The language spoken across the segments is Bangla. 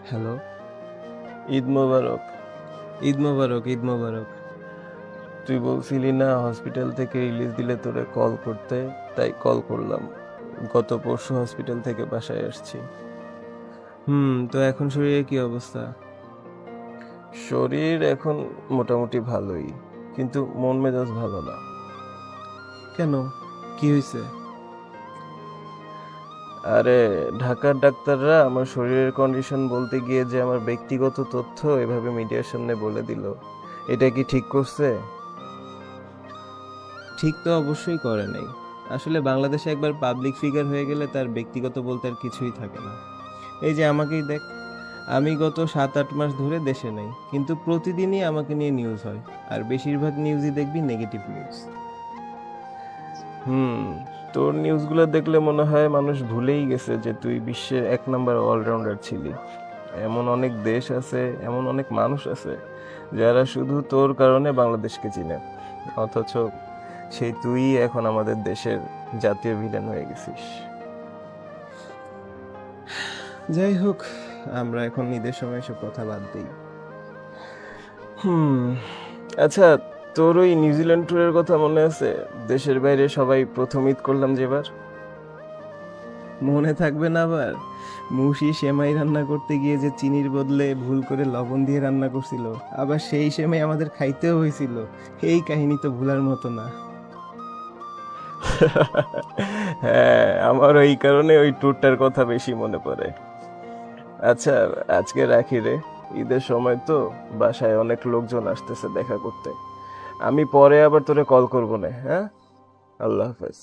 হ্যালো। ঈদ মোবারক। ঈদ মোবারক, ঈদ মোবারক। তুই বলছিলি না হসপিটাল থেকে রিলিজ দিলে তোরে কল করতে, তাই কল করলাম। গত পরশু হসপিটাল থেকে বাসায় আসছি। তো এখন শরীরের কি অবস্থা? শরীর এখন মোটামুটি ভালোই, কিন্তু মন মেজাজ ভালো না। কেন? কি হয়েছে? আরে, ঢাকার ডাক্তাররা আমার শরীরের কন্ডিশন বলতে গিয়ে যে আমার ব্যক্তিগত তথ্য এভাবে মিডিয়ার সামনে বলে দিল, এটা কি ঠিক করছে? ঠিক তো অবশ্যই করে নাই। আসলে বাংলাদেশে একবার পাবলিক ফিগার হয়ে গেলে তার ব্যক্তিগত বলতে আর কিছুই থাকে না। এই যে আমাকেই দেখ, আমি গত 7-8 মাস ধরে দেশে নেই, কিন্তু প্রতিদিনই আমাকে নিয়ে নিউজ হয়। আর বেশিরভাগ নিউজই দেখবি নেগেটিভ নিউজ। হুম তোর নিউজগুলো দেখলে মনে হয় মানুষ ভুলেই গেছে যে তুই বিশ্বের 1 নম্বর অলরাউন্ডার ছিলি। এমন অনেক দেশ আছে, এমন অনেক মানুষ আছে যারা শুধু তোর কারণে বাংলাদেশকে চিনে, অথচ সেই তুই এখন আমাদের দেশের জাতীয় ভিলেন হয়ে গেছিস। যাই হোক, আমরা এখন ঈদের সময় এসব কথা বাদ দিই। হুম আচ্ছা, তোর ওই নিউজিল্যান্ড ট্যুরের কথা মনে আছে? দেশের বাইরে সবাই প্রথম ঈদ করলাম যেবার। মনে থাকবে না আবার? মুশি সেমাই রান্না করতে গিয়ে যে চিনির বদলে ভুল করে লবণ দিয়ে রান্না করছিল, আবার সেই সেমাই আমাদের খাইতেও হয়েছিল। এই কাহিনী তো ভুলার মতো না। হ্যাঁ, আমার এই কারণে ওই ট্যুরটার কথা বেশি মনে পড়ে। আচ্ছা, আজকে রাখি রে। ঈদের সময় তো বাসায় অনেক লোকজন আসতেছে দেখা করতে। আমি পরে আবার তোরে কল করবো না, হ্যাঁ? আল্লাহ হাফেজ।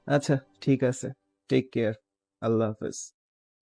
আচ্ছা, ঠিক আছে। Take care. আল্লাহ হাফেজ।